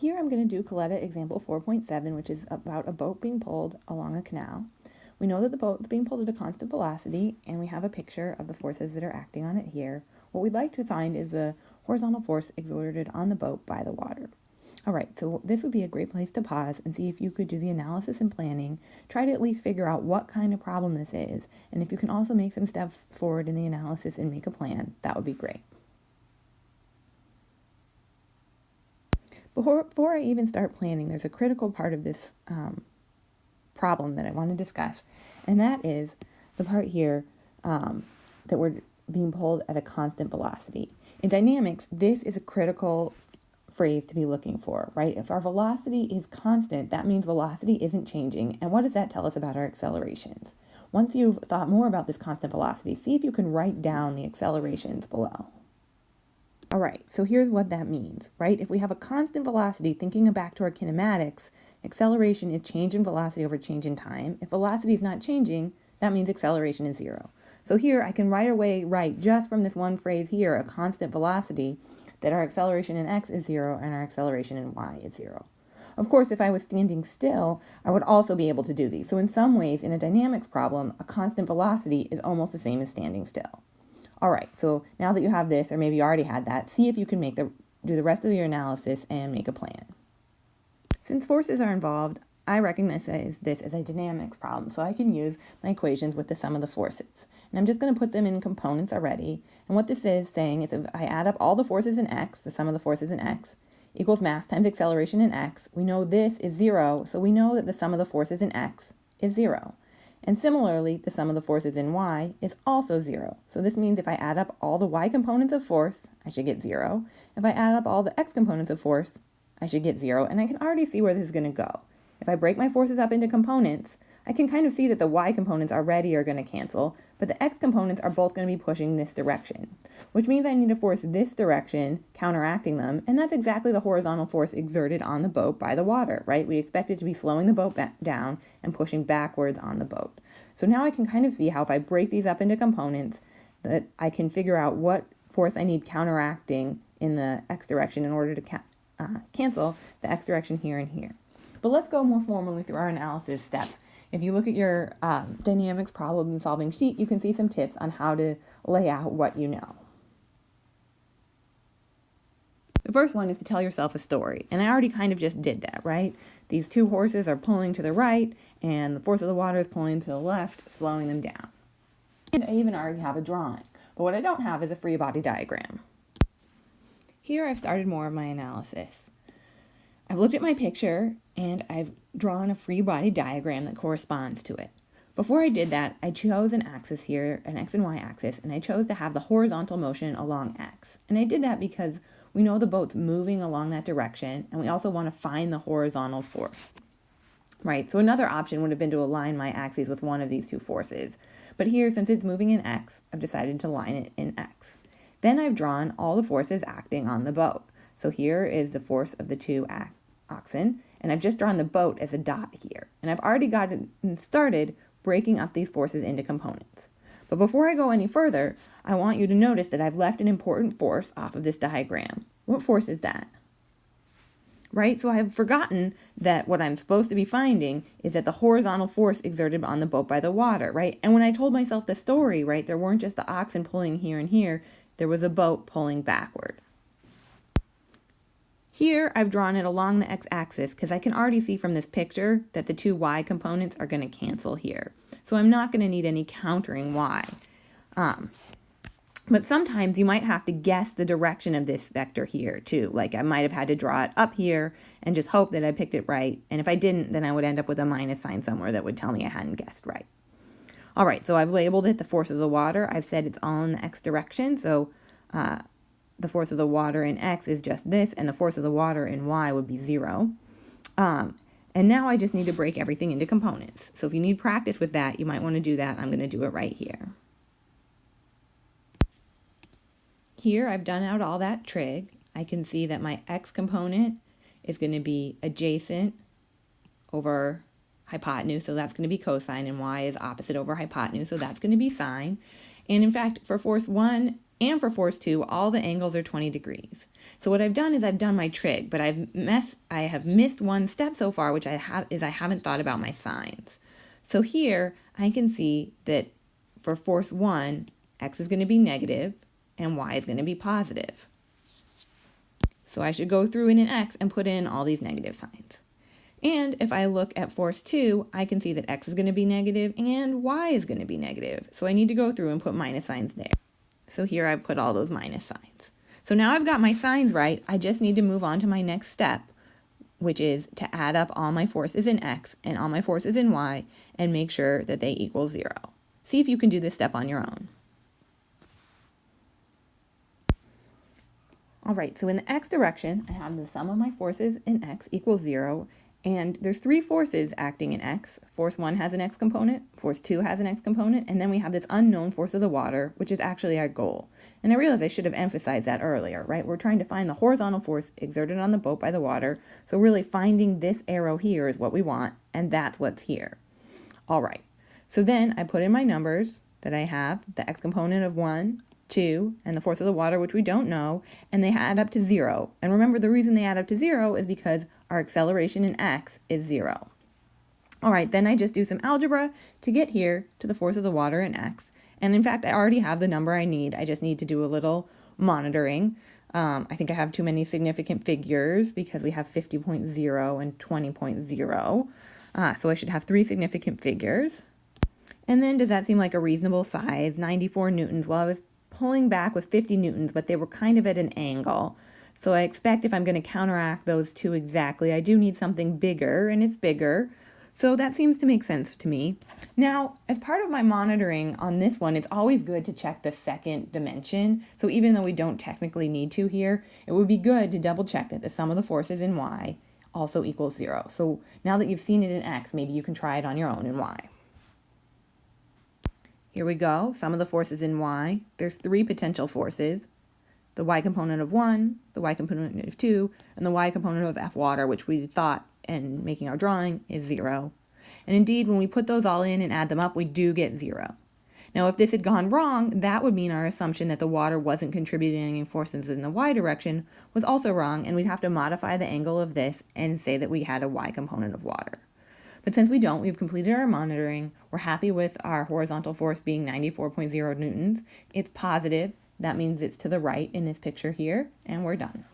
Here I'm going to do Coletta example 4.7, which is about a boat being pulled along a canal. We know that the boat is being pulled at a constant velocity, and we have a picture of the forces that are acting on it here. What we'd like to find is the horizontal force exerted on the boat by the water. All right, so this would be a great place to pause and see if you could do the analysis and planning. Try to at least figure out what kind of problem this is, and if you can also make some steps forward in the analysis and make a plan, that would be great. Before I even start planning, there's a critical part of this problem that I want to discuss, and that is the part here that we're being pulled at a constant velocity. In dynamics, this is a critical phrase to be looking for, right? If our velocity is constant, that means velocity isn't changing. And what does that tell us about our accelerations? Once you've thought more about this constant velocity, see if you can write down the accelerations below. All right, so here's what that means, right? If we have a constant velocity, thinking back to our kinematics, acceleration is change in velocity over change in time. If velocity is not changing, that means acceleration is zero. So here I can right away write just from this one phrase here, a constant velocity, that our acceleration in x is zero and our acceleration in y is zero. Of course, if I was standing still, I would also be able to do these. So in some ways, in a dynamics problem, a constant velocity is almost the same as standing still. All right, so now that you have this, or maybe you already had that, see if you can do the rest of your analysis and make a plan. Since forces are involved, I recognize this as a dynamics problem, so I can use my equations with the sum of the forces. And I'm just going to put them in components already. And what this is saying is if I add up all the forces in x, the sum of the forces in x, equals mass times acceleration in x, we know this is zero, so we know that the sum of the forces in x is zero. And similarly, the sum of the forces in y is also zero. So this means if I add up all the y components of force, I should get zero. If I add up all the x components of force, I should get zero. And I can already see where this is going to go. If I break my forces up into components, I can kind of see that the y components already are going to cancel, but the x components are both going to be pushing this direction, which means I need to force this direction, counteracting them, and that's exactly the horizontal force exerted on the boat by the water, right? We expect it to be slowing the boat down and pushing backwards on the boat. So now I can kind of see how if I break these up into components, that I can figure out what force I need counteracting in the x direction in order to cancel the x direction here and here. But let's go more formally through our analysis steps. If you look at your dynamics problem solving sheet, you can see some tips on how to lay out what you know. The first one is to tell yourself a story. And I already kind of just did that, right? These two horses are pulling to the right, and the force of the water is pulling to the left, slowing them down. And I even already have a drawing. But what I don't have is a free body diagram. Here I've started more of my analysis. I've looked at my picture and I've drawn a free body diagram that corresponds to it. Before I did that, I chose an axis here, an x and y axis, and I chose to have the horizontal motion along x. And I did that because we know the boat's moving along that direction, and we also want to find the horizontal force. Right, so another option would have been to align my axes with one of these two forces. But here, since it's moving in x, I've decided to line it in x. Then I've drawn all the forces acting on the boat. So here is the force of the two oxen, and I've just drawn the boat as a dot here. And I've already gotten started breaking up these forces into components. But before I go any further, I want you to notice that I've left an important force off of this diagram. What force is that? Right? So I've forgotten that what I'm supposed to be finding is that the horizontal force exerted on the boat by the water, right? And when I told myself the story, right, there weren't just the oxen pulling here and here, there was a boat pulling backward. Here, I've drawn it along the x-axis because I can already see from this picture that the two y components are going to cancel here. So I'm not going to need any countering y. But sometimes you might have to guess the direction of this vector here too. Like I might have had to draw it up here and just hope that I picked it right. And if I didn't, then I would end up with a minus sign somewhere that would tell me I hadn't guessed right. All right, so I've labeled it the force of the water. I've said it's all in the x direction. So the force of the water in x is just this, and the force of the water in y would be 0. And now I just need to break everything into components. So if you need practice with that, you might want to do that. I'm going to do it right here. Here I've done out all that trig. I can see that my x component is going to be adjacent over hypotenuse, so that's going to be cosine, and y is opposite over hypotenuse, so that's going to be sine. And in fact, for force 1, And for force 2, all the angles are 20 degrees. So what I've done is I've done my trig, but I have missed one step so far, which I haven't thought about my signs. So here I can see that for force 1, x is going to be negative and y is going to be positive. So I should go through in an x and put in all these negative signs. And if I look at force 2, I can see that x is going to be negative and y is going to be negative. So I need to go through and put minus signs there. So here I've put all those minus signs. So now I've got my signs right. I just need to move on to my next step, which is to add up all my forces in x and all my forces in y and make sure that they equal 0. See if you can do this step on your own. All right, so in the x direction, I have the sum of my forces in x equals 0. And there's 3 forces acting in x. Force 1 has an x component, force 2 has an x component, and then we have this unknown force of the water, which is actually our goal. And I realize I should have emphasized that earlier, right? We're trying to find the horizontal force exerted on the boat by the water. So really finding this arrow here is what we want, and that's what's here. All right, so then I put in my numbers that I have, the x component of 1, 2, and the force of the water, which we don't know, and they add up to 0. And remember, the reason they add up to 0 is because our acceleration in x is 0. All right, then I just do some algebra to get here to the force of the water in x. And in fact, I already have the number I need. I just need to do a little monitoring. I think I have too many significant figures because we have 50.0 and 20.0. So I should have 3 significant figures. And then does that seem like a reasonable size? 94 newtons. Well, I was pulling back with 50 newtons, but they were kind of at an angle. So I expect if I'm going to counteract those two exactly, I do need something bigger, and it's bigger. So that seems to make sense to me. Now, as part of my monitoring on this one, it's always good to check the second dimension. So even though we don't technically need to here, it would be good to double check that the sum of the forces in y also equals 0. So now that you've seen it in x, maybe you can try it on your own in y. Here we go, sum of the forces in y. There's 3 potential forces. The y component of 1, the y component of 2, and the y component of F water, which we thought in making our drawing is 0. And indeed, when we put those all in and add them up, we do get 0. Now, if this had gone wrong, that would mean our assumption that the water wasn't contributing any forces in the y direction was also wrong, and we'd have to modify the angle of this and say that we had a y component of water. But since we don't, we've completed our monitoring. We're happy with our horizontal force being 94.0 newtons. It's positive. That means it's to the right in this picture here, and we're done.